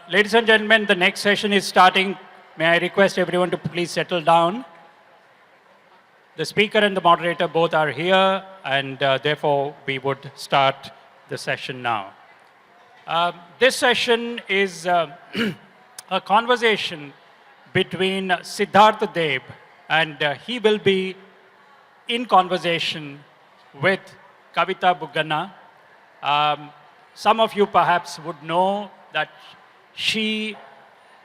Ladies and gentlemen, the next session is starting. May I request everyone to please settle down? The speaker and the moderator both are here, and therefore we would start the session now. This session is a conversation between Siddhartha Deb, and he will be in conversation with Kavita Bugana. Some of you perhaps would know that she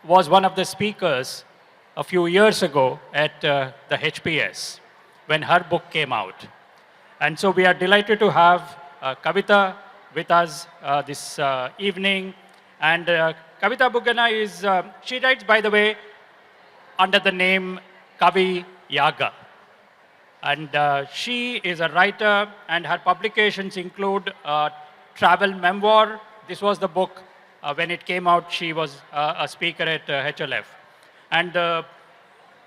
was one of the speakers a few years ago at the HPS when her book came out. And so we are delighted to have Kavita with us this evening. And Kavita Bugana is, she writes, by the way, under the name Kavi Yaga. And she is a writer, and her publications include travel memoir. This was the book. When it came out, she was a speaker at HLF. And the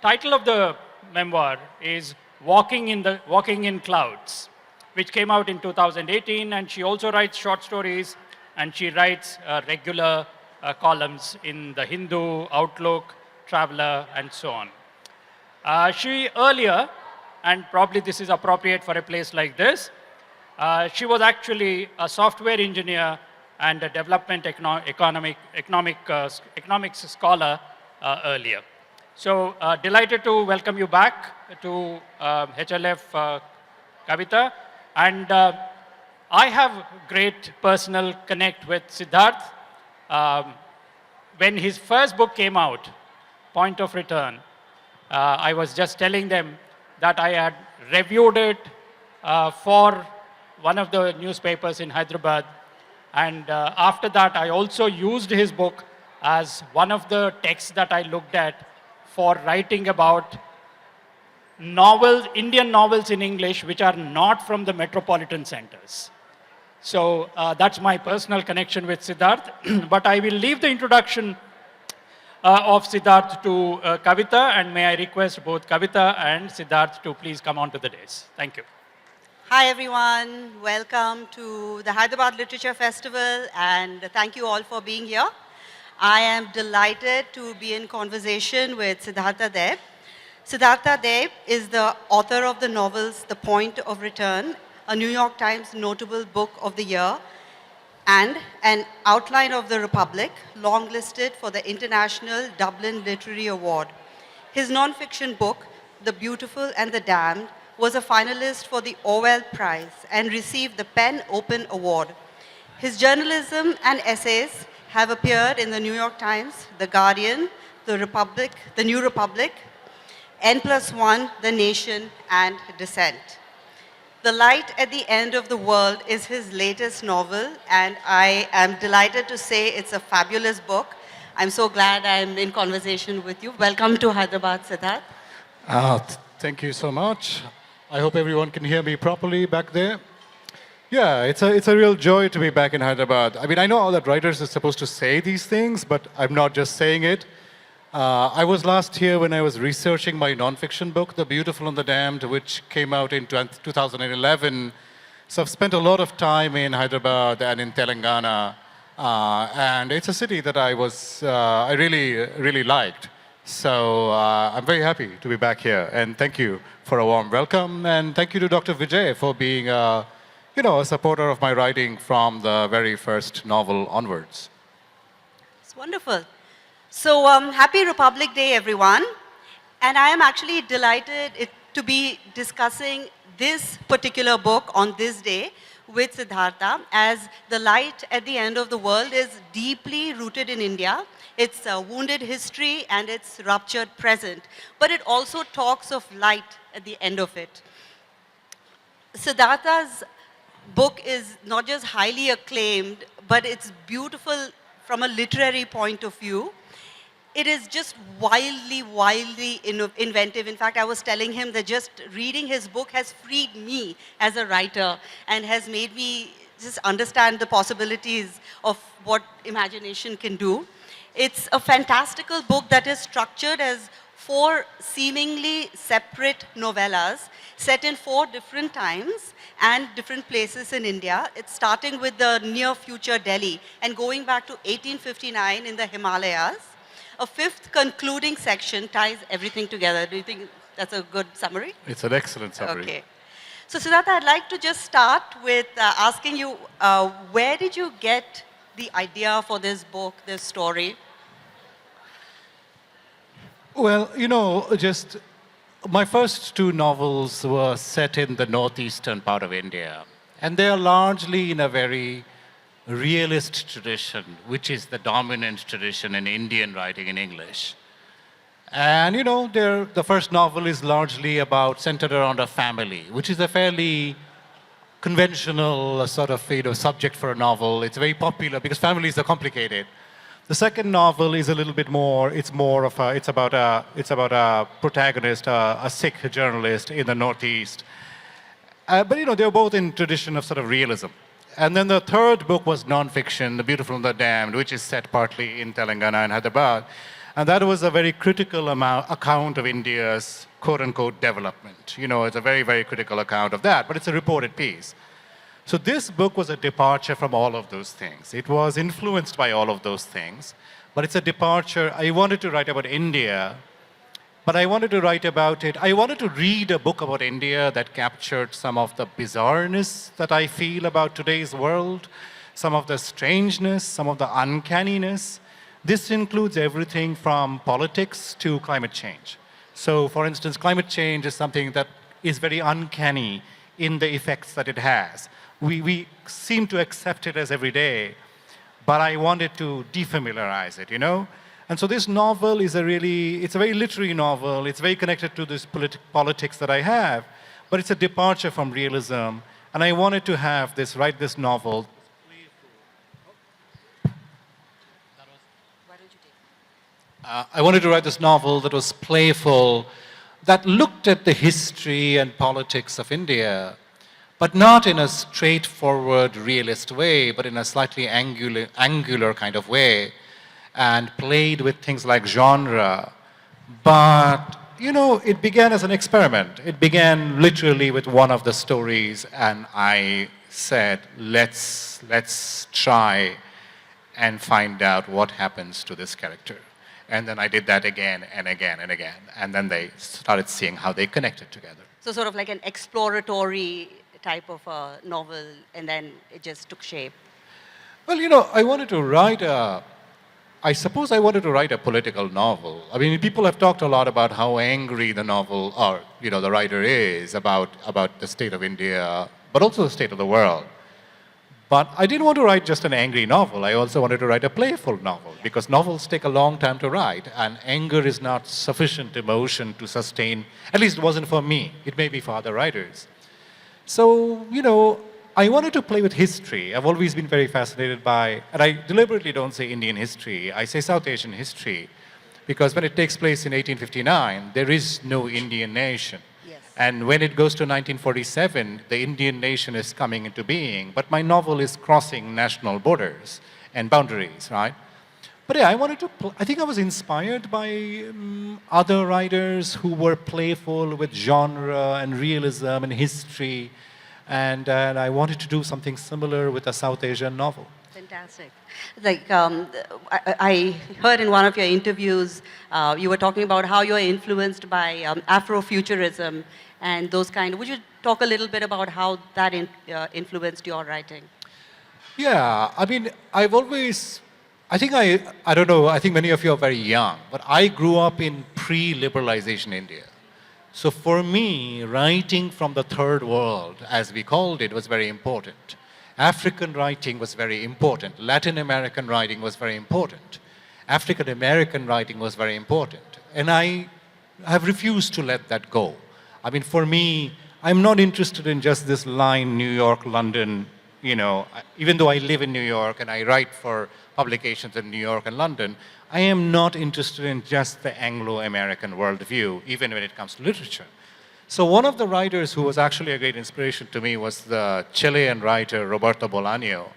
title of the memoir is Walking in Clouds, which came out in 2018. And she also writes short stories, and she writes regular columns in the Hindu, Outlook, Traveler, and so on. She earlier, and probably this is appropriate for a place like this, she was actually a software engineer and a development economics scholar earlier. So delighted to welcome you back to HLF, Kavita. And I have great personal connect with Siddharth. When his first book came out, Point of Return, I was just telling them that I had reviewed it for one of the newspapers in Hyderabad. And after that, I also used his book as one of the texts that I looked at for writing about novels, Indian novels in English, which are not from the metropolitan centers. So that's my personal connection with Siddharth. But I will leave the introduction of Siddharth to Kavita, and may I request both Kavita and Siddharth to please come on to the dais. Thank you. Hi everyone, welcome to the Hyderabad Literature Festival, and thank you all for being here. I am delighted to be in conversation with Siddhartha Deb. Siddhartha Deb is the author of the novels The Point of Return, a New York Times notable book of the year, and an outline of the Republic, longlisted for the International Dublin Literary Award. His non-fiction book, The Beautiful and the Damned, was a finalist for the Orwell Prize and received the PEN Open Award. His journalism and essays have appeared in the New York Times, The Guardian, The Republic, The New Republic, N+1, The Nation, and Dissent. The Light at the End of the World is his latest novel, and I am delighted to say it's a fabulous book. I'm so glad I'm in conversation with you. Welcome to Hyderabad, Siddharth. Thank you so much. I hope everyone can hear me properly back there. Yeah, it's a real joy to be back in Hyderabad. I mean, I know that writers are supposed to say these things, but I'm not just saying it. I was last here when I was researching my nonfiction book, The Beautiful and the Damned, which came out in 2011. So I've spent a lot of time in Hyderabad and in Telangana, and it's a city that I really liked. So I'm very happy to be back here, and thank you for a warm welcome, and thank you to Dr. Vijay for being a supporter of my writing from the very first novel onwards. It's wonderful. So happy Republic Day, everyone. And I am actually delighted to be discussing this particular book on this day with Siddhartha, as The Light at the End of the World is deeply rooted in India. It's a wounded history and it's ruptured present. But it also talks of light at the end of it. Siddhartha's book is not just highly acclaimed, but it's beautiful from a literary point of view. It is just wildly inventive. In fact, I was telling him that just reading his book has freed me as a writer and has made me just understand the possibilities of what imagination can do. It's a fantastical book that is structured as 4 seemingly separate novellas set in 4 different times and different places in India. It's starting with the near future Delhi and going back to 1859 in the Himalayas. A 5th concluding section ties everything together. Do you think that's a good summary? It's an excellent summary. Okay. So Siddhartha, I'd like to just start with asking you, where did you get the idea for this book, this story? Well, just my first 2 novels were set in the northeastern part of India. And they are largely in a very realist tradition, which is the dominant tradition in Indian writing in English. And, the first novel is largely centered around a family, which is a fairly conventional sort of subject for a novel. It's very popular because families are complicated. The second novel is a little bit more. It's about a protagonist, a Sikh journalist in the Northeast. But they're both in tradition of sort of realism. And then the third book was nonfiction, The Beautiful and the Damned, which is set partly in Telangana and Hyderabad. And that was a very critical account of India's quote-unquote development. It's a very, very critical account of that, but it's a reported piece. So this book was a departure from all of those things. It was influenced by all of those things, but it's a departure. I wanted to write about India, but I wanted to write about it. I wanted to read a book about India that captured some of the bizarreness that I feel about today's world, some of the strangeness, some of the uncanniness. This includes everything from politics to climate change. So, for instance, climate change is something that is very uncanny in the effects that it has. We seem to accept it as everyday, but I wanted to defamiliarize it, And so this novel is it's a very literary novel. It's very connected to this politics that I have, but it's a departure from realism. And I wanted to write this novel. I wanted to write this novel that was playful, that looked at the history and politics of India, but not in a straightforward, realist way, but in a slightly angular kind of way, and played with things like genre. But, it began as an experiment. It began literally with one of the stories, and I said, let's try and find out what happens to this character. And then I did that again and again and again. And then they started seeing how they connected together. So sort of like an exploratory type of a novel, and then it just took shape. Well, I wanted to write I suppose I wanted to write a political novel. I mean, people have talked a lot about how angry the novel, or, the writer is about the state of India, but also the state of the world. But I didn't want to write just an angry novel. I also wanted to write a playful novel, because novels take a long time to write, and anger is not sufficient emotion to sustain. At least it wasn't for me. It may be for other writers. So, I wanted to play with history. I've always been very fascinated by, and I deliberately don't say Indian history, I say South Asian history, because when it takes place in 1859, there is no Indian nation. Yes. And when it goes to 1947, the Indian nation is coming into being, but my novel is crossing national borders and boundaries, right? But yeah, I think I was inspired by other writers who were playful with genre and realism and history, and I wanted to do something similar with a South Asian novel. Fantastic. Like, I heard in one of your interviews, you were talking about how you're influenced by Afrofuturism and those kind. Would you talk a little bit about how that influenced your writing? Yeah, I mean, I don't know, I think many of you are very young, but I grew up in pre-liberalization India. So for me, writing from the third world, as we called it, was very important. African writing was very important. Latin American writing was very important. African American writing was very important. And I have refused to let that go. I mean, for me, I'm not interested in just this line, New York, London, even though I live in New York and I write for publications in New York and London, I am not interested in just the Anglo-American worldview, even when it comes to literature. So one of the writers who was actually a great inspiration to me was the Chilean writer Roberto Bolaño,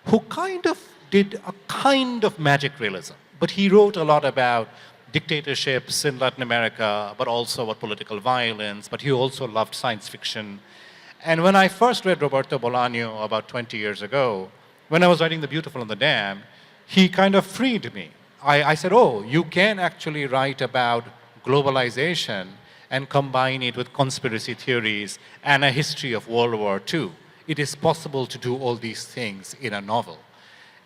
who kind of did a kind of magic realism. But he wrote a lot about dictatorships in Latin America, but also about political violence, but he also loved science fiction. And when I first read Roberto Bolaño about 20 years ago, when I was writing The Beautiful and the Damned, he kind of freed me. I said, oh, you can actually write about globalization and combine it with conspiracy theories and a history of World War II. It is possible to do all these things in a novel.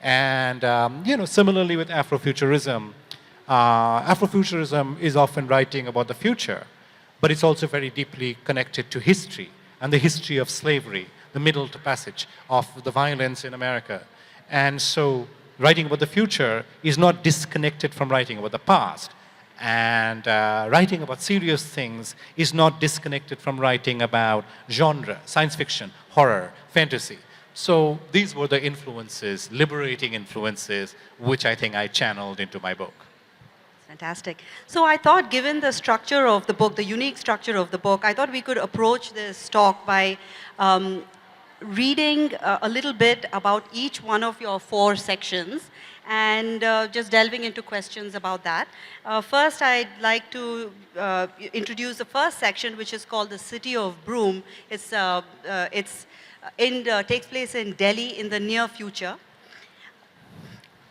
And similarly with Afrofuturism, Afrofuturism is often writing about the future, but it's also very deeply connected to history and the history of slavery, the Middle Passage of the violence in America. And so writing about the future is not disconnected from writing about the past. And writing about serious things is not disconnected from writing about genre, science fiction, horror, fantasy. So these were the influences, liberating influences, which I think I channeled into my book. Fantastic. So I thought, given the structure of the book, the unique structure of the book, I thought we could approach this talk by reading a little bit about each one of your 4 sections and just delving into questions about that. First, I'd like to introduce the first section, which is called The City of Broom. Takes place in Delhi in the near future.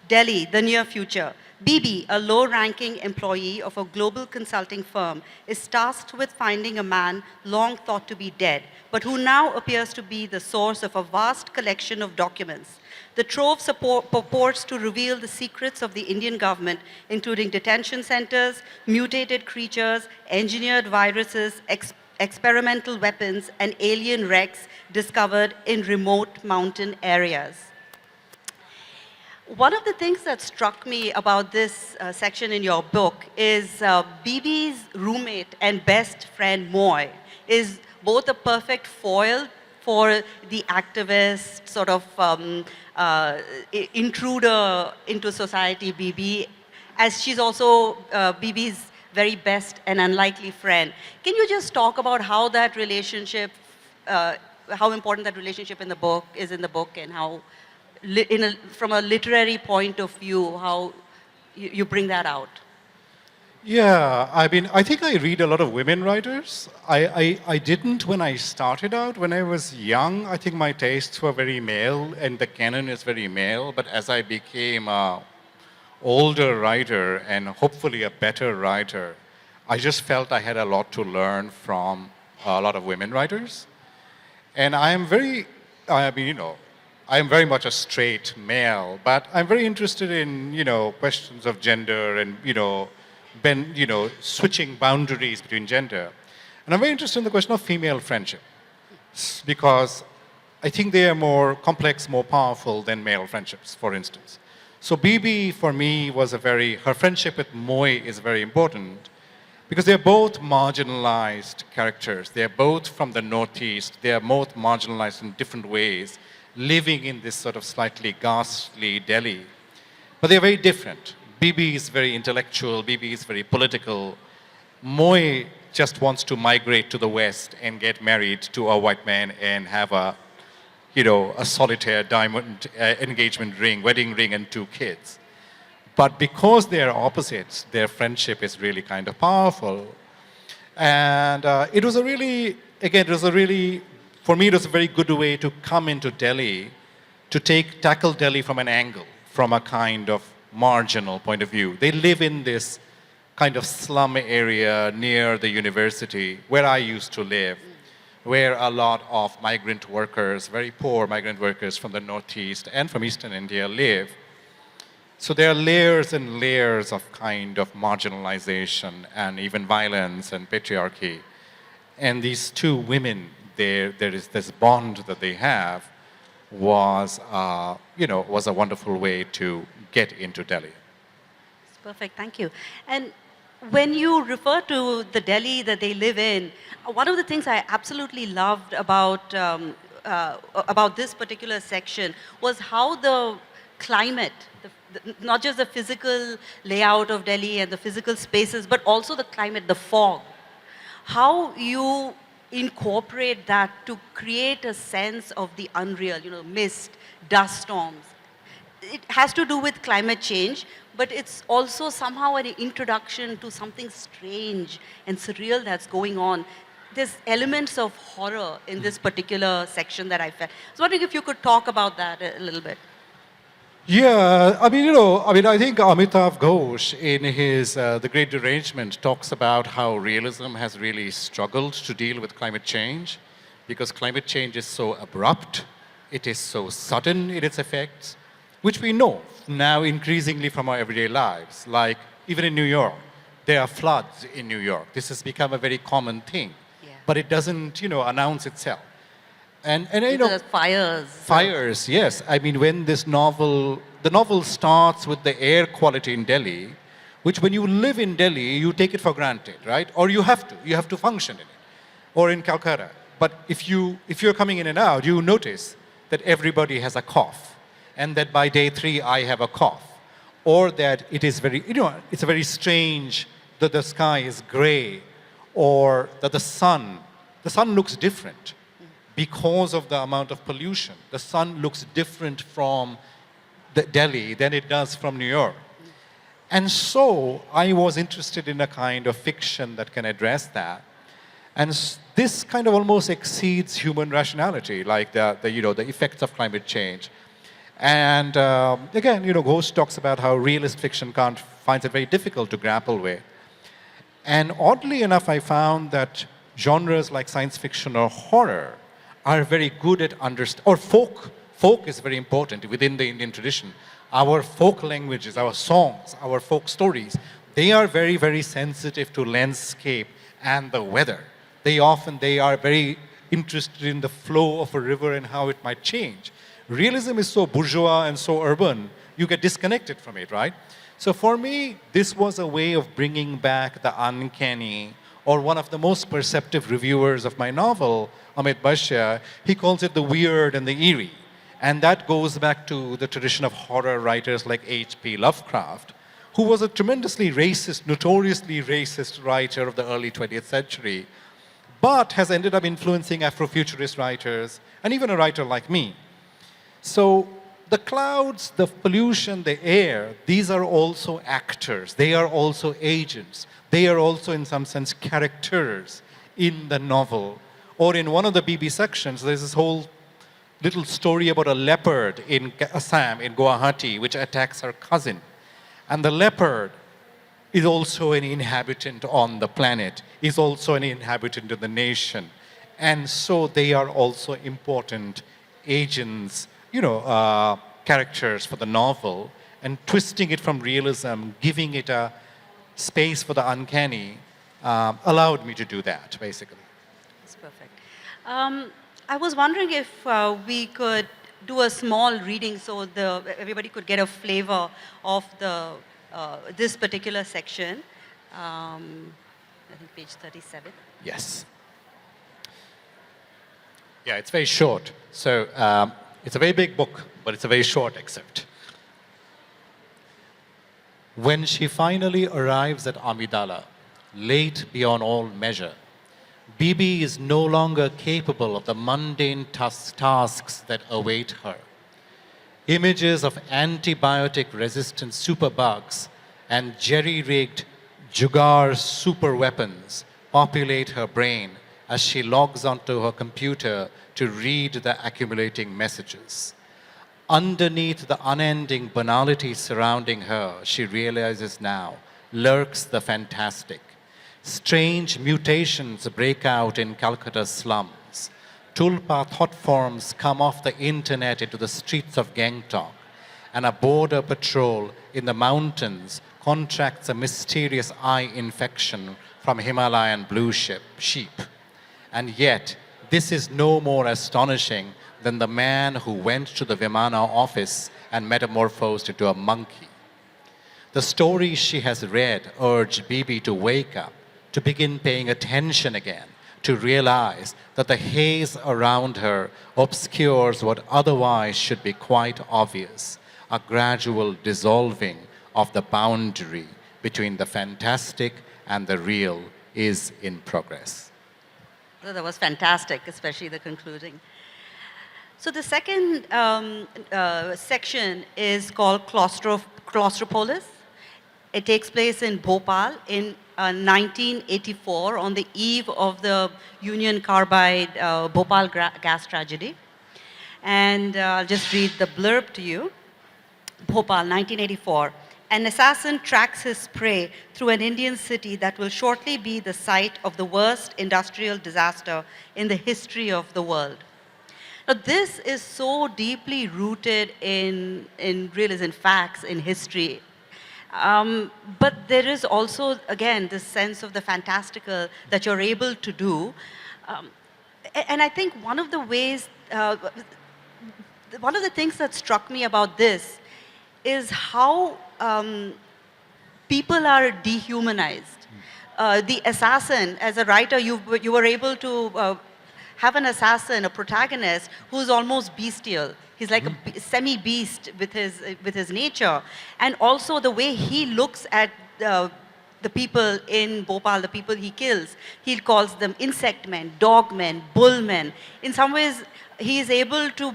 Delhi, the near future. Bibi, a low-ranking employee of a global consulting firm, is tasked with finding a man long thought to be dead, but who now appears to be the source of a vast collection of documents. The trove purports to reveal the secrets of the Indian government, including detention centers, mutated creatures, engineered viruses, experimental weapons, and alien wrecks discovered in remote mountain areas. One of the things that struck me about this section in your book is Bibi's roommate and best friend Moy is both a perfect foil for the activist sort of intruder into society, Bibi, as she's also Bibi's very best and unlikely friend. Can you just talk about how that relationship, how important that relationship in the book is in the book, and how from a literary point of view, how you bring that out? Yeah, I mean, I think I read a lot of women writers. I didn't when I started out. When I was young, I think my tastes were very male, and the canon is very male. But as I became an older writer, and hopefully a better writer, I just felt I had a lot to learn from a lot of women writers. And I am very, I am very much a straight male, but I'm very interested in, questions of gender and, switching boundaries between gender. And I'm very interested in the question of female friendship, because I think they are more complex, more powerful than male friendships, for instance. So Bibi, for me, her friendship with Moy is very important, because they're both marginalized characters. They're both from the Northeast. They're both marginalized in different ways, living in this sort of slightly ghastly Delhi. But they're very different. Bibi is very intellectual, Bibi is very political. Moy just wants to migrate to the West and get married to a white man and have a solitaire diamond engagement ring, wedding ring, and 2 kids. But because they are opposites, their friendship is really kind of powerful. And for me, it was a very good way to come into Delhi, to tackle Delhi from an angle, from a kind of marginal point of view. They live in this kind of slum area near the university where I used to live, where a lot of migrant workers, very poor migrant workers from the Northeast and from Eastern India live. So there are layers and layers of kind of marginalization and even violence and patriarchy. And these 2 women, there is this bond that they have was a wonderful way to get into Delhi. Perfect, thank you. And when you refer to the Delhi that they live in, one of the things I absolutely loved about this particular section was how the climate, not just the physical layout of Delhi and the physical spaces, but also the climate, the fog, how you incorporate that to create a sense of the unreal, mist, dust storms. it has to do with climate change, but it's also somehow an introduction to something strange and surreal that's going on. There's elements of horror in this particular section that I felt. I was wondering if you could talk about that a little bit. Yeah, I think Amitav Ghosh in his The Great Derangement talks about how realism has really struggled to deal with climate change because climate change is so abrupt, it is so sudden in its effects, which we know now increasingly from our everyday lives. Like even in New York, there are floods in New York. This has become a very common thing, but it doesn't, announce itself. And There's fires. Fires, yes. I mean, when the novel starts with the air quality in Delhi, which when you live in Delhi, you take it for granted, right? Or you have to function in it. Or in Calcutta. But if you're coming in and out, you notice that everybody has a cough. And that by day 3, I have a cough. Or that it is it's a very strange that the sky is gray. Or that the sun looks different. Because of the amount of pollution. The sun looks different from Delhi than it does from New York. And so I was interested in a kind of fiction that can address that. And this kind of almost exceeds human rationality, like the effects of climate change. And again, Ghosh talks about how realist fiction finds it very difficult to grapple with. And oddly enough, I found that genres like science fiction or horror are very good at or folk is very important within the Indian tradition. Our folk languages, our songs, our folk stories, they are very, very sensitive to landscape and the weather. They are very interested in the flow of a river and how it might change. Realism is so bourgeois and so urban, you get disconnected from it, right? So for me, this was a way of bringing back the uncanny, or one of the most perceptive reviewers of my novel, Amit Bashya, he calls it the weird and the eerie. And that goes back to the tradition of horror writers like H.P. Lovecraft, who was a tremendously racist, notoriously racist writer of the early 20th century, but has ended up influencing Afrofuturist writers, and even a writer like me. So the clouds, the pollution, the air, these are also actors. They are also agents. They are also, in some sense, characters in the novel. Or in one of the BB sections, there's this whole little story about a leopard in Assam, in Guwahati, which attacks her cousin. And the leopard is also an inhabitant on the planet, is also an inhabitant of the nation. And so they are also important agents, characters for the novel, and twisting it from realism, giving it a space for the uncanny, allowed me to do that, basically. That's perfect. I was wondering if we could do a small reading so everybody could get a flavor of this particular section. I think page 37. Yes. Yeah, it's very short. So it's a very big book, but it's a very short excerpt. When she finally arrives at Amidala, late beyond all measure, Bibi is no longer capable of the mundane tasks that await her. Images of antibiotic-resistant superbugs and jerry-rigged Jugaad super weapons populate her brain as she logs onto her computer to read the accumulating messages. Underneath the unending banality surrounding her, she realizes now, lurks the fantastic. Strange mutations break out in Calcutta's slums. Tulpa thought forms come off the internet into the streets of Gangtok, and a border patrol in the mountains contracts a mysterious eye infection from Himalayan blue sheep. And yet, this is no more astonishing than the man who went to the Vimana office and metamorphosed into a monkey. The stories she has read urge Bibi to wake up, to begin paying attention again, to realize that the haze around her obscures what otherwise should be quite obvious, a gradual dissolving of the boundary between the fantastic and the real is in progress. That was fantastic, especially the concluding. So the second section is called Claustropolis. It takes place in Bhopal in 1984 on the eve of the Union Carbide Bhopal gas tragedy. And I'll just read the blurb to you. Bhopal, 1984. An assassin tracks his prey through an Indian city that will shortly be the site of the worst industrial disaster in the history of the world. Now, this is so deeply rooted in realism, in facts, in history. But there is also, again, this sense of the fantastical that you're able to do. And I think one of the ways, one of the things that struck me about this is how people are dehumanized. The assassin, as a writer, you were able to have an assassin, a protagonist, who's almost bestial. He's like a semi-beast with his nature. And also the way he looks at the people in Bhopal, the people he kills. He calls them insect men, dog men, bull men. In some ways, he is able to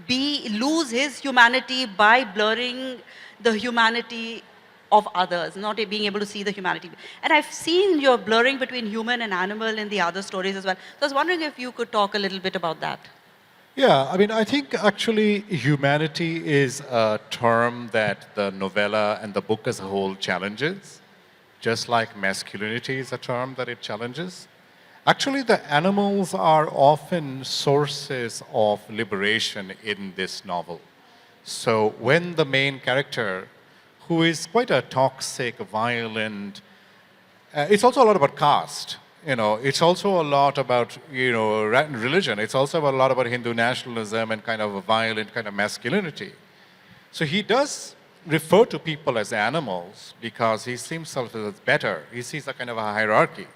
lose his humanity by blurring the humanity of others, not being able to see the humanity. And I've seen your blurring between human and animal in the other stories as well. So I was wondering if you could talk a little bit about that. Yeah, I mean, I think actually humanity is a term that the novella and the book as a whole challenges, just like masculinity is a term that it challenges. Actually, the animals are often sources of liberation in this novel. So when the main character, who is quite a toxic, violent, it's also a lot about caste. You know, it's also a lot about, you know, religion. It's also a lot about Hindu nationalism and kind of a violent kind of masculinity. So he does refer to people as animals because he sees himself as better. He sees a kind of a hierarchy.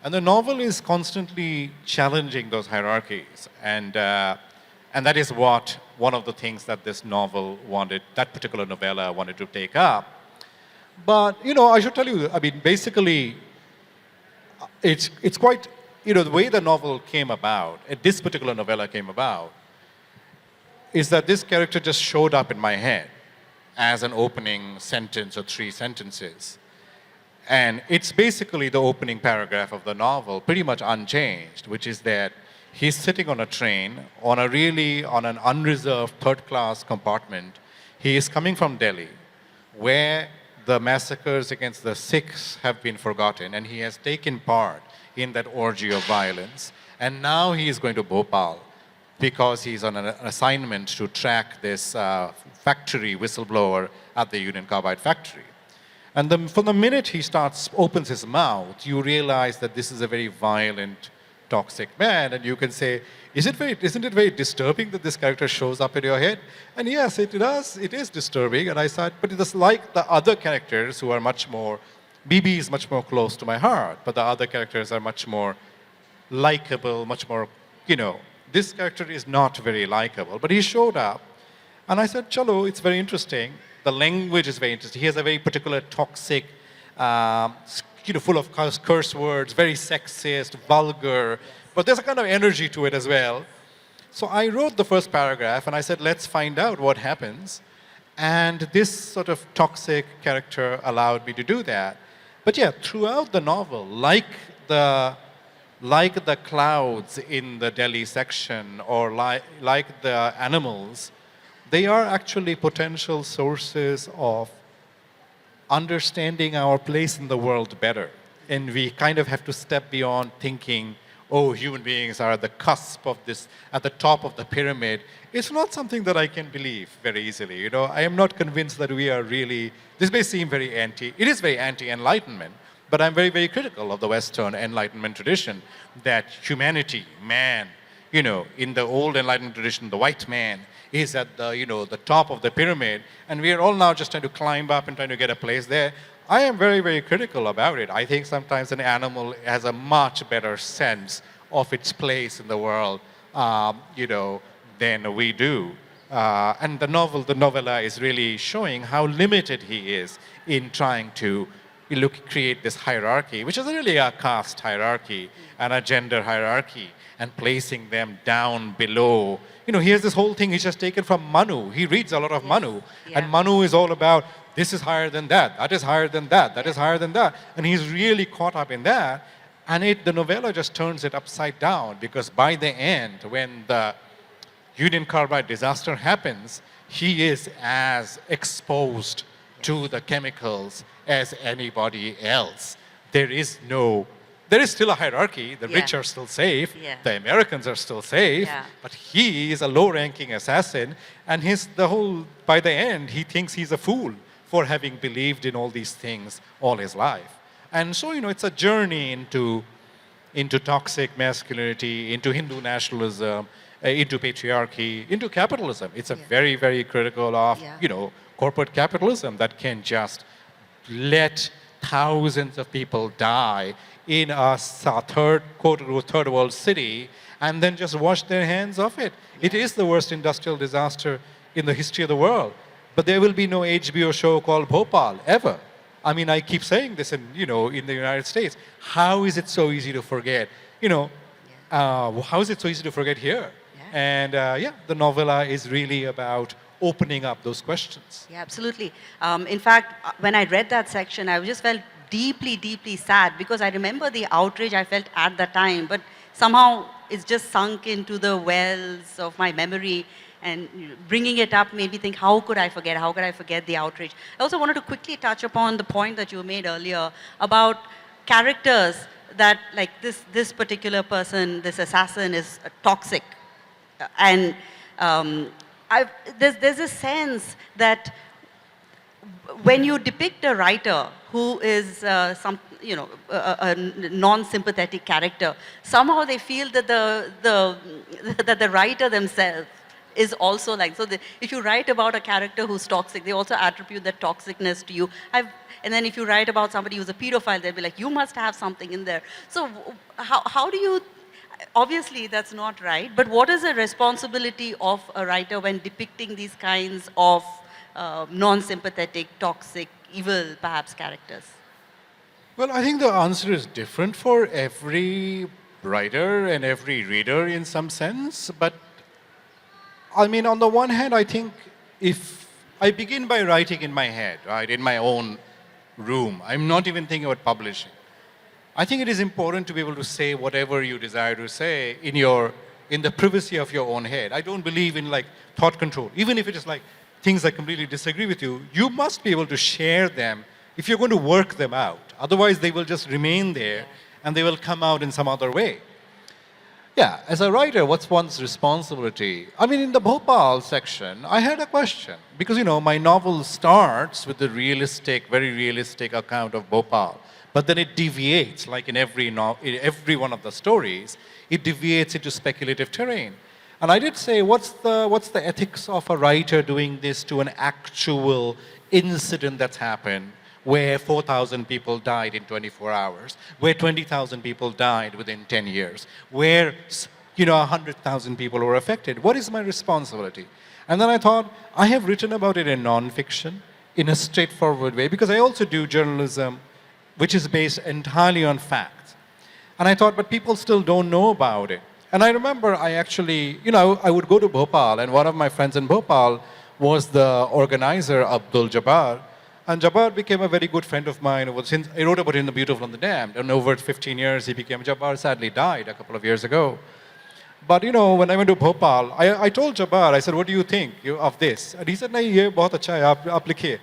And the novel is constantly challenging those hierarchies. And that is what one of the things that this novel wanted, that particular novella wanted to take up. But, you know, I should tell you, I mean, basically, it's quite, you know, the way the novel came about, this particular novella came about, is that this character just showed up in my head as an opening sentence or 3 sentences. And it's basically the opening paragraph of the novel, pretty much unchanged, which is that he's sitting on a train, on an unreserved third-class compartment. He is coming from Delhi, where the massacres against the Sikhs have been forgotten, and he has taken part in that orgy of violence. And now he is going to Bhopal because he's on an assignment to track this factory whistleblower at the Union Carbide factory. And from the minute he opens his mouth, you realize that this is a very violent, toxic man, and you can say, isn't it very disturbing that this character shows up in your head? And yes, it is disturbing, and I said, but it's like the other characters who are much more, BB is much more close to my heart, but the other characters are much more likable, much more, you know, this character is not very likable, but he showed up, and I said, chalo, it's very interesting. The language is very interesting. He has a very particular toxic, you know, full of curse words, very sexist, vulgar, but there's a kind of energy to it as well. So I wrote the first paragraph and I said, let's find out what happens. And this sort of toxic character allowed me to do that. But yeah, throughout the novel, like the clouds in the Delhi section or like the animals, they are actually potential sources of understanding our place in the world better. And we kind of have to step beyond thinking, oh, human beings are at the cusp of this, at the top of the pyramid. It's not something that I can believe very easily. You know, I am not convinced that we are really, this may seem very it is very anti-enlightenment, but I'm very, very critical of the Western Enlightenment tradition that humanity, man, you know, in the old Enlightenment tradition, the white man is at the, you know, the top of the pyramid, and we are all now just trying to climb up and trying to get a place there. I am very, very critical about it. I think sometimes an animal has a much better sense of its place in the world, you know, than we do. And the novella is really showing how limited he is in trying to you create this hierarchy, which is really a caste hierarchy and a gender hierarchy, and placing them down below. Here's this whole thing he's just taken from Manu. He reads a lot of Manu, Yeah. and Manu is all about this is higher than that is higher than that is higher than that, and he's really caught up in that. And the novella just turns it upside down, because by the end, when the Union Carbide disaster happens, he is as exposed to the chemicals as anybody else. There is still a hierarchy. The rich are still safe. Yeah. The Americans are still safe. Yeah. But he is a low-ranking assassin, and by the end, he thinks he's a fool for having believed in all these things all his life. And so, it's a journey into toxic masculinity, into Hindu nationalism, into patriarchy, into capitalism. It's a very, very critical of, corporate capitalism that can just let thousands of people die in a third world city and then just wash their hands of it. It is the worst industrial disaster in the history of the world. But there will be no HBO show called Bhopal, ever. I mean, I keep saying this in the United States. How is it so easy to forget? How is it so easy to forget here? Yeah. And the novella is really about opening up those questions. Yeah, absolutely. In fact, when I read that section, I just felt deeply, deeply sad, because I remember the outrage I felt at the time, but somehow it's just sunk into the wells of my memory, and bringing it up made me think, how could I forget the outrage? I also wanted to quickly touch upon the point that you made earlier about characters that, like this particular person, this assassin is toxic. And there's a sense that when you depict a writer who is a non-sympathetic character, somehow they feel that the writer themselves is also like, so if you write about a character who's toxic, they also attribute that toxicness to you. And then if you write about somebody who's a pedophile, they'll be like, you must have something in there. So how do you, obviously that's not right, but what is the responsibility of a writer when depicting these kinds of non-sympathetic, toxic, evil, perhaps, characters? Well, I think the answer is different for every writer and every reader in some sense. But I mean, on the one hand, I think if I begin by writing in my head, right, in my own room, I'm not even thinking about publishing. I think it is important to be able to say whatever you desire to say in the privacy of your own head. I don't believe in like thought control. Even if it is like things I completely disagree with you, you must be able to share them if you're going to work them out. Otherwise, they will just remain there and they will come out in some other way. Yeah, as a writer, what's one's responsibility? I mean, in the Bhopal section, I had a question. Because, my novel starts with the very realistic account of Bhopal. But then it deviates, like in every one of the stories, it deviates into speculative terrain. And I did say, what's the ethics of a writer doing this to an actual incident that's happened, where 4,000 people died in 24 hours, where 20,000 people died within 10 years, where 100,000 people were affected? What is my responsibility? And then I thought, I have written about it in nonfiction, in a straightforward way, because I also do journalism which is based entirely on facts. And I thought, but people still don't know about it. And I remember I actually, I would go to Bhopal, and one of my friends in Bhopal was the organizer, Abdul Jabbar. And Jabbar became a very good friend of mine. Since I wrote about him in The Beautiful and the Damned. And over 15 years, Jabbar sadly died a couple of years ago. But, when I went to Bhopal, I told Jabbar, I said, what do you think of this? And he said, nahi, ye bahut acha hai, aap likhiye.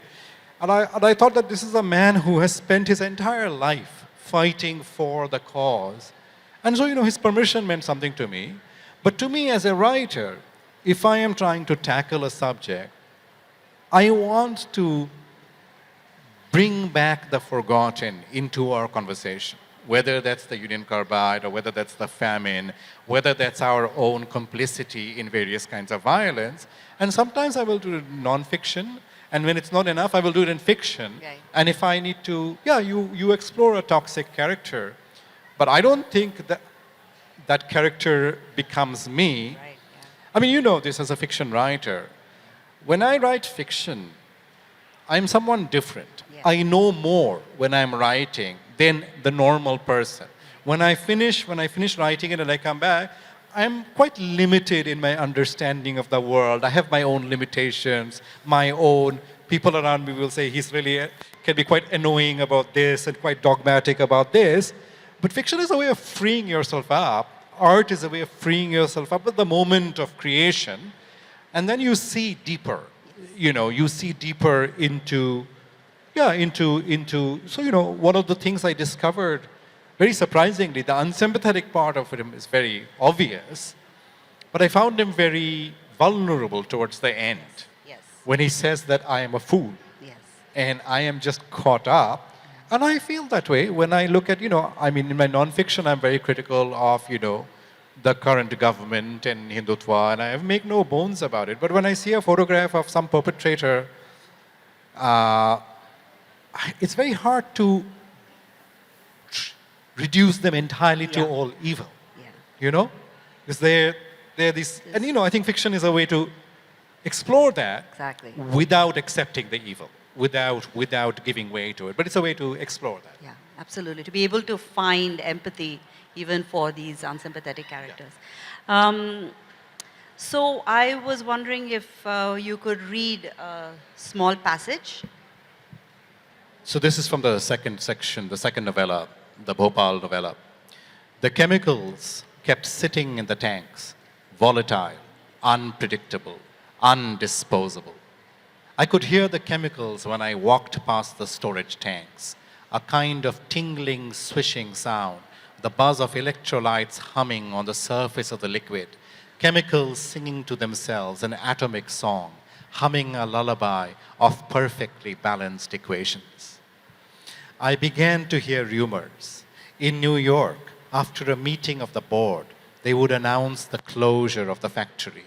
And I thought that this is a man who has spent his entire life fighting for the cause. And so, his permission meant something to me. But to me, as a writer, if I am trying to tackle a subject, I want to bring back the forgotten into our conversation, whether that's the Union Carbide or whether that's the famine, whether that's our own complicity in various kinds of violence. And sometimes I will do nonfiction, and when it's not enough, I will do it in fiction. Right. And if I need to, you explore a toxic character, but I don't think that that character becomes me. Right, yeah. I mean, you know this as a fiction writer. When I write fiction, I'm someone different. Yeah. I know more when I'm writing than the normal person. When I finish writing it and I come back, I'm quite limited in my understanding of the world. I have my own limitations, my own. People around me will say he's really can be quite annoying about this and quite dogmatic about this. But fiction is a way of freeing yourself up. Art is a way of freeing yourself up at the moment of creation, and then you see deeper. You see deeper into. So, one of the things I discovered, very surprisingly, the unsympathetic part of him is very obvious, but I found him very vulnerable towards the end. Yes. When he says that I am a fool Yes. and I am just caught up. And I feel that way when I look at, in my nonfiction, I'm very critical of, the current government and Hindutva, and I make no bones about it. But when I see a photograph of some perpetrator, it's very hard to reduce them entirely to Yeah. all evil, Yeah. because they're this, and I think fiction is a way to explore that Exactly. without accepting the evil, without giving way to it. But it's a way to explore that. Yeah, absolutely. To be able to find empathy even for these unsympathetic characters. So I was wondering if you could read a small passage. So this is from the second section, the second novella, the Bhopal novella. The chemicals kept sitting in the tanks, volatile, unpredictable, undisposable. I could hear the chemicals when I walked past the storage tanks, a kind of tingling, swishing sound, the buzz of electrolytes humming on the surface of the liquid, chemicals singing to themselves an atomic song, humming a lullaby of perfectly balanced equations. I began to hear rumors. In New York, after a meeting of the board, they would announce the closure of the factory.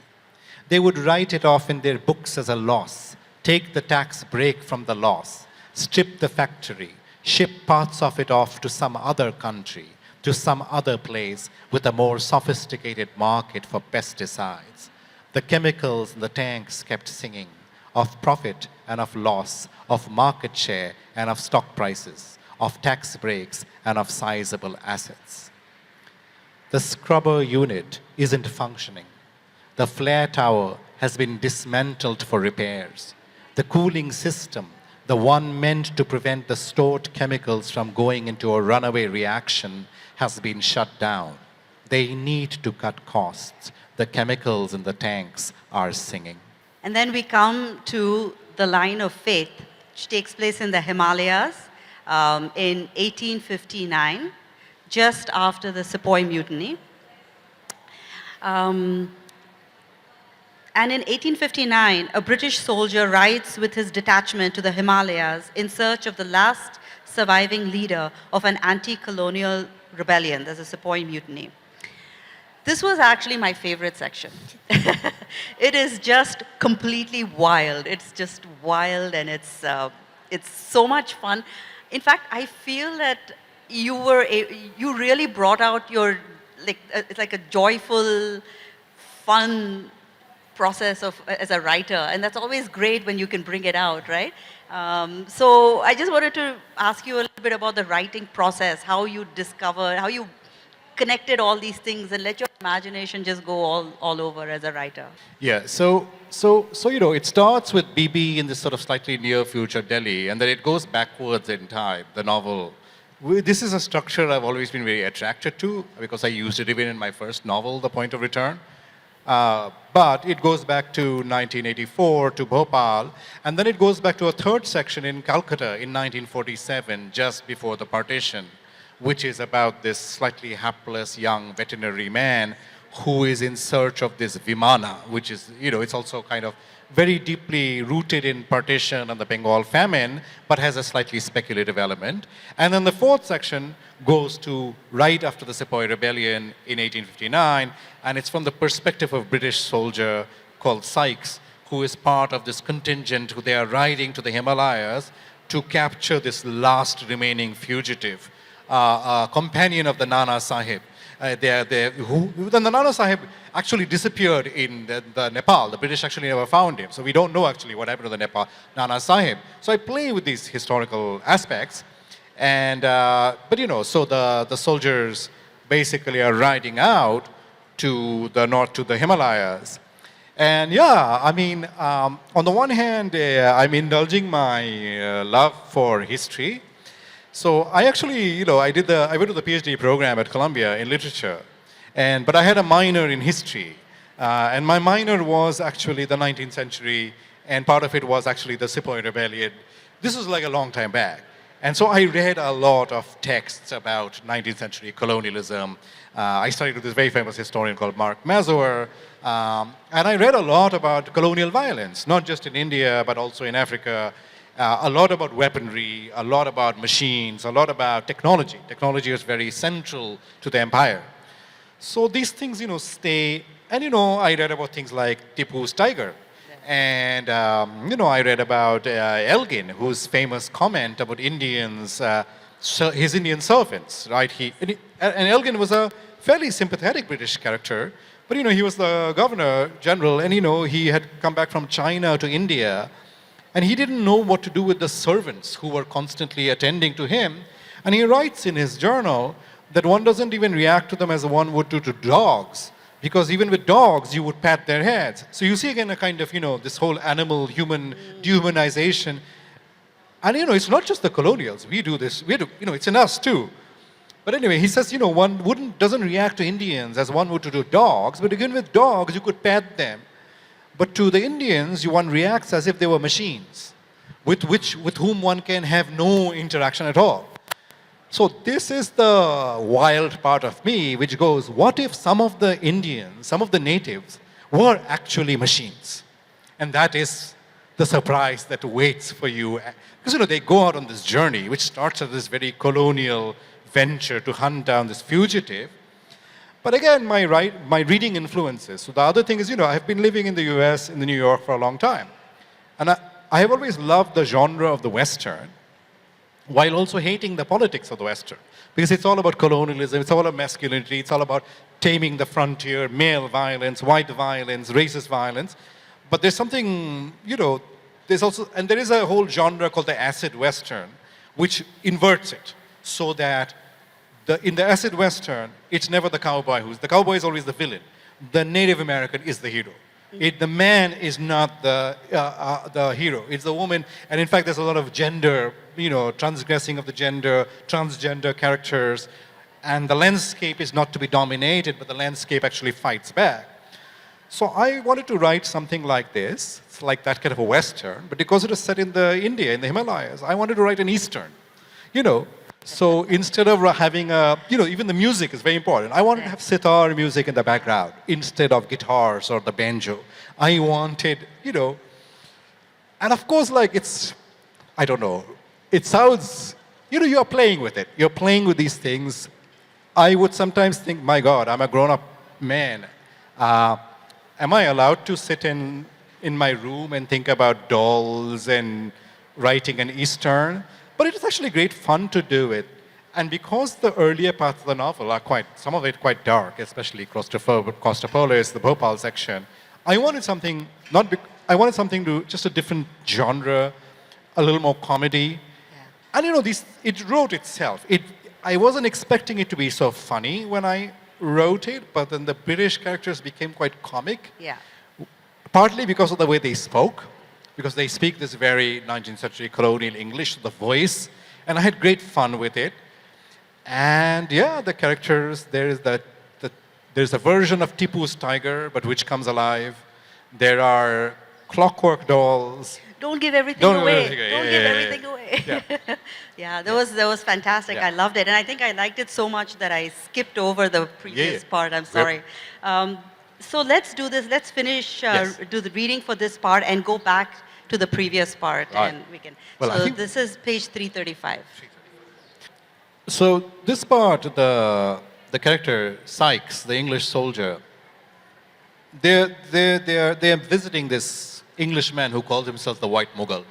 They would write it off in their books as a loss, take the tax break from the loss, strip the factory, ship parts of it off to some other country, to some other place with a more sophisticated market for pesticides. The chemicals in the tanks kept singing of profit and of loss, of market share and of stock prices, of tax breaks and of sizable assets. The scrubber unit isn't functioning. The flare tower has been dismantled for repairs. The cooling system, the one meant to prevent the stored chemicals from going into a runaway reaction, has been shut down. They need to cut costs. The chemicals in the tanks are singing. And then we come to the line of faith, which takes place in the Himalayas in 1859, just after the Sepoy Mutiny. And in 1859, a British soldier rides with his detachment to the Himalayas in search of the last surviving leader of an anti-colonial rebellion. There's a Sepoy Mutiny. This was actually my favorite section. It is just completely wild. It's just wild, and it's so much fun. In fact, I feel that you really brought out your it's like a joyful, fun process of as a writer, and that's always great when you can bring it out, right? So I just wanted to ask you a little bit about the writing process, how you discovered, how you connected all these things, and let your imagination just go all over as a writer. Yeah, so it starts with BB in this sort of slightly near future Delhi, and then it goes backwards in time, the novel. This is a structure I've always been very attracted to, because I used it even in my first novel, The Point of Return. But it goes back to 1984, to Bhopal, and then it goes back to a third section in Calcutta in 1947, just before the partition, which is about this slightly hapless young veterinary man who is in search of this Vimana, which is, it's also kind of very deeply rooted in partition and the Bengal famine, but has a slightly speculative element. And then the fourth section goes to right after the Sepoy Rebellion in 1859, and it's from the perspective of a British soldier called Sykes, who is part of this contingent who they are riding to the Himalayas to capture this last remaining fugitive, companion of the Nana Sahib. Then the Nana Sahib actually disappeared in the Nepal. The British actually never found him. So we don't know actually what happened to the Nepal Nana Sahib. So I play with these historical aspects. And, but so the soldiers basically are riding out to the north, to the Himalayas. And yeah, I mean, on the one hand, I'm indulging my love for history. So I actually, I went to the PhD program at Columbia in literature, but I had a minor in history, and my minor was actually the 19th century, and part of it was actually the Sepoy Rebellion. This was like a long time back. And so I read a lot of texts about 19th century colonialism. I studied with this very famous historian called Mark Mazur, and I read a lot about colonial violence, not just in India, but also in Africa, a lot about weaponry, a lot about machines, a lot about technology. Technology is very central to the empire. So these things, stay, and I read about things like Tipu's tiger. And, I read about Elgin, whose famous comment about Indians, his Indian servants, right? And Elgin was a fairly sympathetic British character, but, he was the governor general, and, he had come back from China to India, and he didn't know what to do with the servants who were constantly attending to him. And he writes in his journal that one doesn't even react to them as one would do to dogs, because even with dogs, you would pat their heads. So you see again a kind of, this whole animal-human dehumanization. And, it's not just the colonials. We do this. It's in us too. But anyway, he says, one doesn't react to Indians as one would to dogs, but again with dogs, you could pat them. But to the Indians, one reacts as if they were machines, with whom one can have no interaction at all. So this is the wild part of me, which goes, what if some of the Indians, some of the natives, were actually machines? And that is the surprise that waits for you. Because, they go out on this journey, which starts as this very colonial venture to hunt down this fugitive. But again, my reading influences. So the other thing is, I've been living in the US, in New York for a long time. And I have always loved the genre of the Western, while also hating the politics of the Western. Because it's all about colonialism, it's all about masculinity, it's all about taming the frontier, male violence, white violence, racist violence. But there's something, there's also, and there is a whole genre called the acid Western, which inverts it, so that in the acid Western, it's never the cowboy the cowboy is always the villain. The Native American is the hero. The man is not the hero, it's the woman. And in fact, there's a lot of gender, transgressing of the gender, transgender characters. And the landscape is not to be dominated, but the landscape actually fights back. So I wanted to write something like this. It's like that kind of a Western, but because it was set in India, in the Himalayas, I wanted to write an Eastern, So instead of having even the music is very important. I wanted to have sitar music in the background instead of guitars or the banjo. I wanted, and of course, I don't know, it sounds, you're playing with it. You're playing with these things. I would sometimes think, my God, I'm a grown-up man. Am I allowed to sit in my room and think about dolls and writing an Eastern? But it is actually great fun to do it. And because the earlier parts of the novel are some of it quite dark, especially Costopolis, the Bhopal section, I wanted something, just a different genre, a little more comedy. Yeah. And it wrote itself. I wasn't expecting it to be so funny when I wrote it, but then the British characters became quite comic. Yeah. Partly because of the way they spoke, because they speak this very 19th century colonial English, the voice, and I had great fun with it. And yeah, the characters, there's a version of Tipu's tiger, but which comes alive. There are clockwork dolls. Don't give everything away. Don't give everything away. Yeah, yeah, that was fantastic. Yeah. I loved it. And I think I liked it so much that I skipped over the previous part. I'm sorry. So let's do this. Let's finish, do the reading for this part and go back to the previous part. Right. And we can. Well, so this is page 335. So this part, the character Sykes, the English soldier, they're visiting this Englishman who calls himself the White Mughal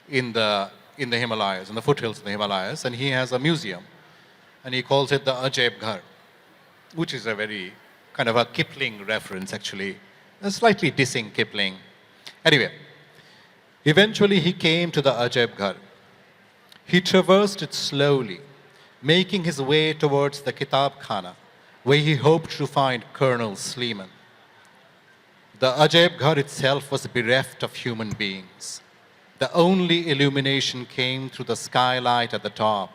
in the Himalayas, in the foothills of the Himalayas, and he has a museum, and he calls it the Ajaib Ghar. which is a very kind of a Kipling reference, actually, slightly dissing Kipling. Anyway, eventually he came to the Ajaib Ghar. He traversed it slowly, making his way towards the Kitab Khana, where he hoped to find Colonel Sleeman. The Ajaib Ghar itself was bereft of human beings. The only illumination came through the skylight at the top,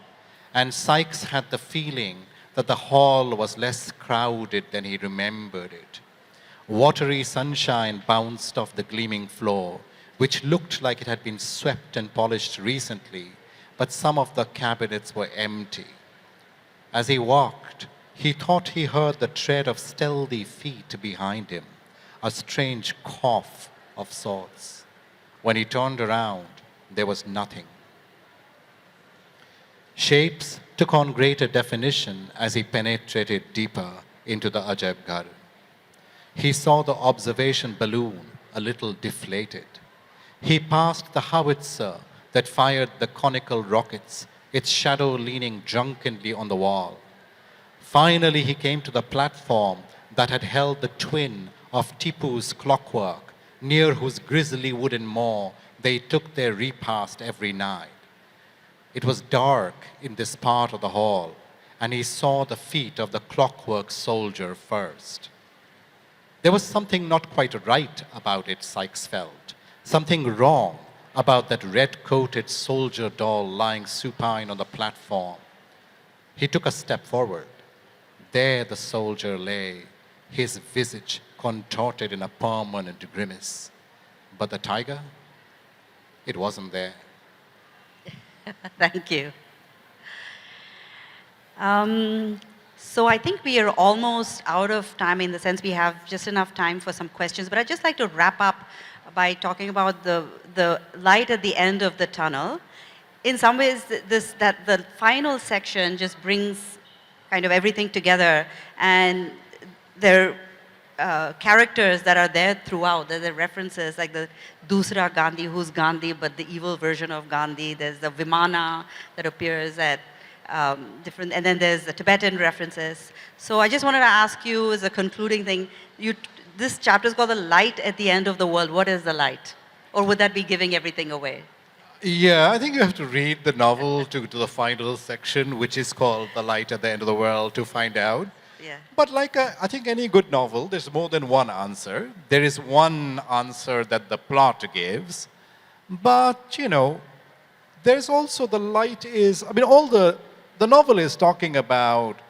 and Sykes had the feeling that the hall was less crowded than he remembered it. Watery sunshine bounced off the gleaming floor, which looked like it had been swept and polished recently, but some of the cabinets were empty. As he walked, he thought he heard the tread of stealthy feet behind him, a strange cough of sorts. When he turned around, there was nothing. Shapes took on greater definition as he penetrated deeper into the Ajaib Ghar. He saw the observation balloon a little deflated. He passed the howitzer that fired the conical rockets, its shadow leaning drunkenly on the wall. Finally, he came to the platform that had held the twin of Tipu's clockwork, near whose grisly wooden maw they took their repast every night. It was dark in this part of the hall, and he saw the feet of the clockwork soldier first. There was something not quite right about it, Sykes felt. Something wrong about that red-coated soldier doll lying supine on the platform. He took a step forward. There the soldier lay, his visage contorted in a permanent grimace. But the tiger? It wasn't there. Thank you. So I think we are almost out of time, in the sense we have just enough time for some questions. But I'd just like to wrap up by talking about the light at the end of the tunnel. In some ways, that the final section just brings kind of everything together, and there are characters that are there throughout. There are references like the Dusra Gandhi, who's Gandhi, but the evil version of Gandhi. There's the Vimana that appears at different, and then there's the Tibetan references. So I just wanted to ask you, as a concluding thing, this chapter is called The Light at the End of the World. What is the light? Or would that be giving everything away? Yeah, I think you have to read the novel to the final section, which is called The Light at the End of the World, to find out. Yeah. But like I think any good novel, there's more than one answer. There is one answer that the plot gives. But, there's also the light is, all the novel is talking about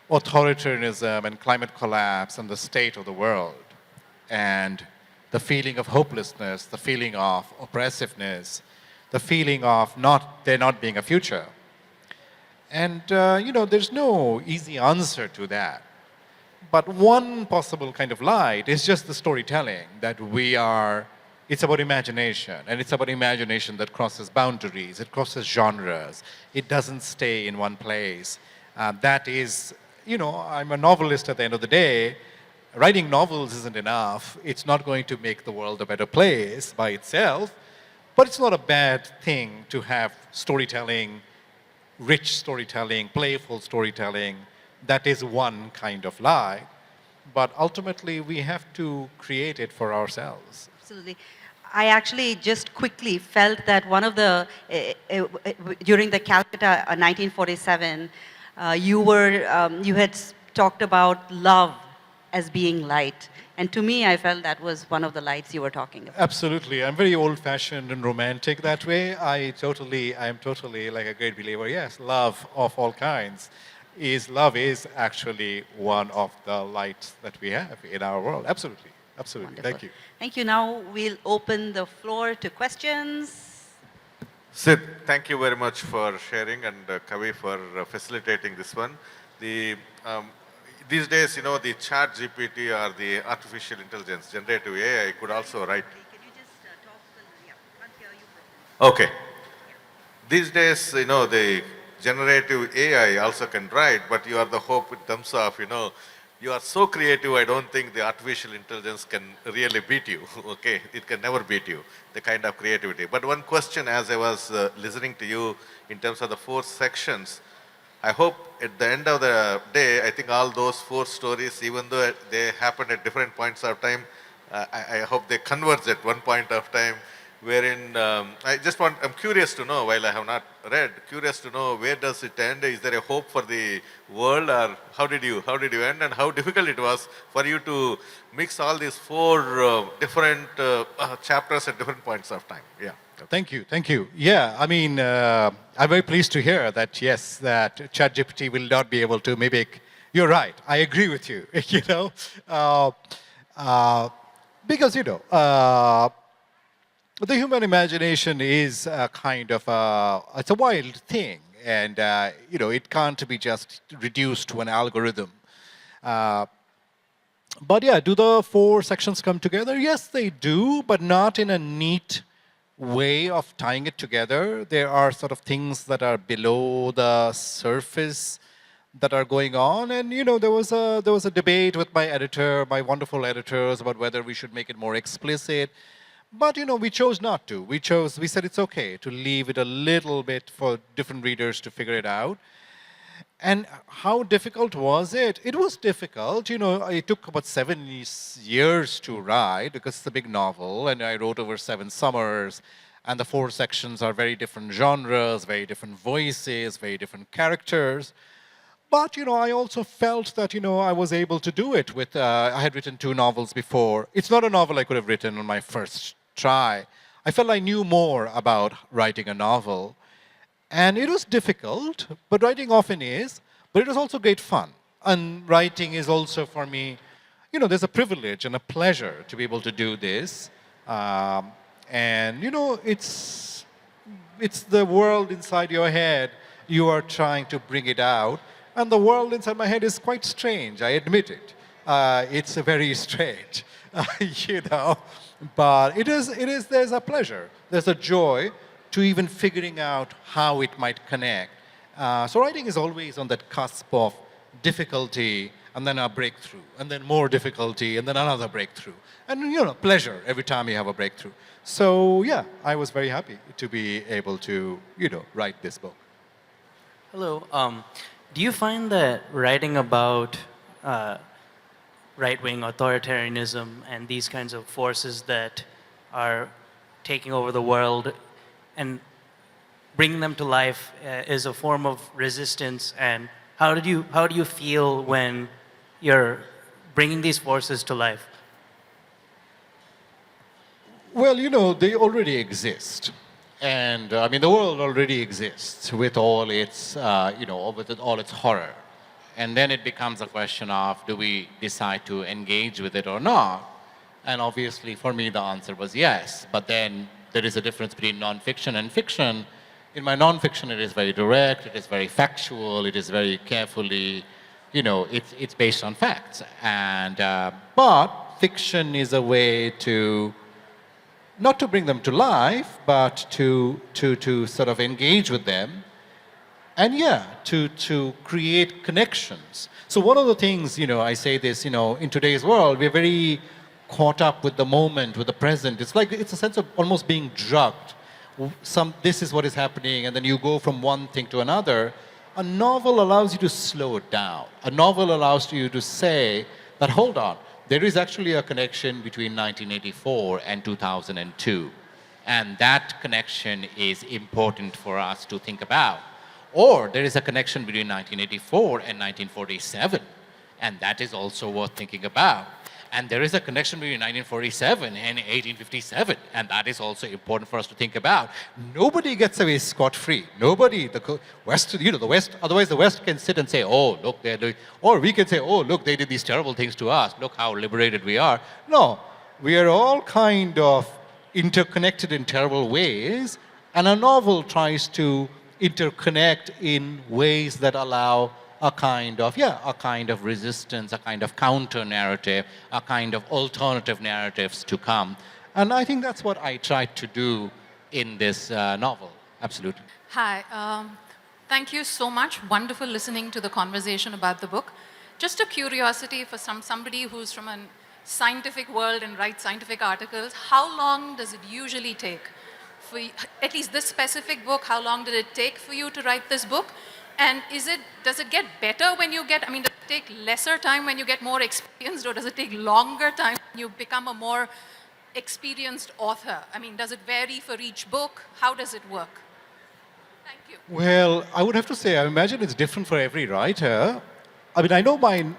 authoritarianism and climate collapse and the state of the world and the feeling of hopelessness, the feeling of oppressiveness, the feeling of there not being a future. And, there's no easy answer to that. But one possible kind of light is just the storytelling that it's about imagination, and it's about imagination that crosses boundaries, it crosses genres, it doesn't stay in one place. That is, I'm a novelist at the end of the day. Writing novels isn't enough. It's not going to make the world a better place by itself, but it's not a bad thing to have storytelling, rich storytelling, playful storytelling. That is one kind of light, but ultimately we have to create it for ourselves. Absolutely. I actually just quickly felt that one of the, during the Calcutta 1947, you had talked about love as being light. And to me, I felt that was one of the lights you were talking about. Absolutely. I'm very old-fashioned and romantic that way. I'm totally like a great believer. Yes, love of all kinds. Love is actually one of the lights that we have in our world. Absolutely. Absolutely. Wonderful. Thank you. Thank you. Now we'll open the floor to questions. Sid, thank you very much for sharing, and Kavi for facilitating this one. These days, the chat GPT or the artificial intelligence, generative AI could also write. Can you just talk can't hear you properly. Okay. These days, the generative AI also can write, but you are the hope in terms of, you are so creative, I don't think the artificial intelligence can really beat you, okay? It can never beat you, the kind of creativity. But one question, as I was listening to you in terms of the 4 sections, I hope at the end of the day, I think all those 4 stories, even though they happened at different points of time, I hope they converge at one point of time, wherein I'm curious to know, while I have not read, curious to know where does it end? Is there a hope for the world, or how did you end, and how difficult it was for you to mix all these 4 different chapters at different points of time? Yeah. Thank you, thank you. Yeah, I mean, I'm very pleased to hear that, yes, that ChatGPT will not be able to mimic. You're right, I agree with you, you know. Because, the human imagination is a kind of it's a wild thing, and, it can't be just reduced to an algorithm. But yeah, do the 4 sections come together? Yes, they do, but not in a neat way of tying it together. There are sort of things that are below the surface that are going on, and there was a debate with my editor, my wonderful editors, about whether we should make it more explicit. But we chose not to. We said it's okay to leave it a little bit for different readers to figure it out. And how difficult was it? It was difficult. It took about 7 years to write because it's a big novel, and I wrote over 7 summers. And the 4 sections are very different genres, very different voices, very different characters. But, I also felt that, I was able to do it with, I had written 2 novels before. It's not a novel I could have written on my first try. I felt I knew more about writing a novel. And it was difficult, but writing often is, but it was also great fun. And writing is also for me, there's a privilege and a pleasure to be able to do this. And, it's the world inside your head. You are trying to bring it out. And the world inside my head is quite strange, I admit it. It's very strange, But there's a pleasure, there's a joy to even figuring out how it might connect. So writing is always on that cusp of difficulty, and then a breakthrough, and then more difficulty, and then another breakthrough. And, pleasure every time you have a breakthrough. So, yeah, I was very happy to be able to, write this book. Hello. Do you find that writing about right-wing authoritarianism and these kinds of forces that are taking over the world and bringing them to life is a form of resistance? And how do you feel when you're bringing these forces to life? Well, they already exist. And the world already exists with all its, with all its horror. And then it becomes a question of, do we decide to engage with it or not? And obviously, for me, the answer was yes. But then there is a difference between nonfiction and fiction. In my nonfiction, it is very direct, it is very factual, it is very carefully, it's based on facts. And but fiction is a way to not to bring them to life, but to sort of engage with them, and to create connections. So one of the things, I say this, in today's world, we're very caught up with the moment, with the present. It's a sense of almost being drugged. This is what is happening, and then you go from one thing to another. A novel allows you to slow it down. A novel allows you to say that, hold on, there is actually a connection between 1984 and 2002. And that connection is important for us to think about. Or there is a connection between 1984 and 1947. And that is also worth thinking about. And there is a connection between 1947 and 1857, and that is also important for us to think about. Nobody gets away scot-free. Nobody, the West, the West, otherwise the West can sit and say, oh, look, they're doing, or we can say, oh, look, they did these terrible things to us. Look how liberated we are. No, we are all kind of interconnected in terrible ways, and a novel tries to interconnect in ways that allow a kind of resistance, a kind of counter narrative, a kind of alternative narratives to come. And I think that's what I tried to do in this novel. Absolutely. Hi. Thank you so much. Wonderful listening to the conversation about the book. Just a curiosity for somebody who's from a scientific world and writes scientific articles, how long does it usually take? For at least this specific book, how long did it take for you to write this book? And does it get better when you get, I mean, does it take lesser time when you get more experienced, or does it take longer time when you become a more experienced author? I mean, does it vary for each book? How does it work? Thank you. Well, I would have to say, I imagine it's different for every writer. I mean, I know mine.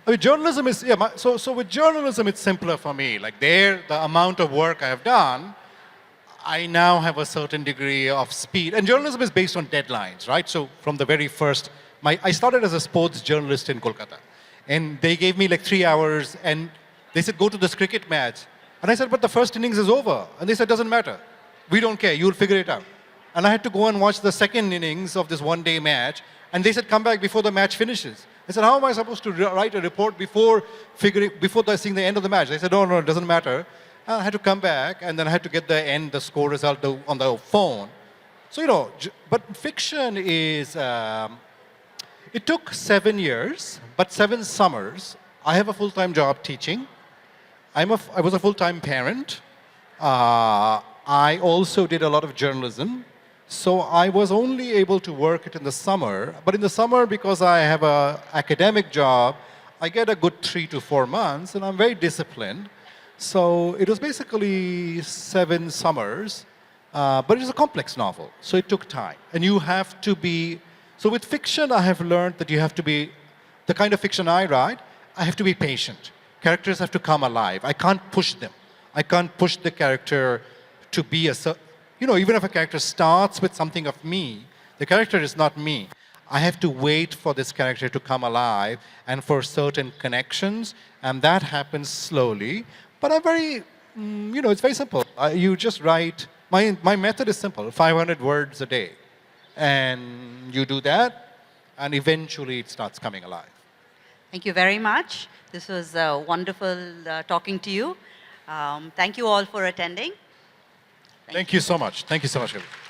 I mean, journalism is, yeah, so with journalism, it's simpler for me. Like there, the amount of work I have done, I now have a certain degree of speed. And journalism is based on deadlines, right? So from the very first, I started as a sports journalist in Kolkata. And they gave me like 3 hours, and they said, go to this cricket match. And I said, but the first innings is over. And they said, doesn't matter. We don't care. You'll figure it out. And I had to go and watch the second innings of this one-day match. And they said, come back before the match finishes. I said, how am I supposed to write a report before seeing the end of the match? They said, no, it doesn't matter. And I had to come back, and then I had to get the score result on the phone. So, but fiction is, it took 7 years, but 7 summers. I have a full-time job teaching. I was a full-time parent. I also did a lot of journalism. So I was only able to work it in the summer. But in the summer, because I have an academic job, I get a good 3 to 4 months, and I'm very disciplined. So it was basically 7 summers, but it's a complex novel, so it took time. And you have to be, so with fiction, I have learned that you have to be, the kind of fiction I write, I have to be patient. Characters have to come alive. I can't push them. I can't push the character to be even if a character starts with something of me, the character is not me. I have to wait for this character to come alive and for certain connections, and that happens slowly. But I'm very, it's very simple. You just write, my method is simple, 500 words a day. And you do that, and eventually it starts coming alive. Thank you very much. This was wonderful talking to you. Thank you all for attending. Thank you so much. Thank you so much, everyone.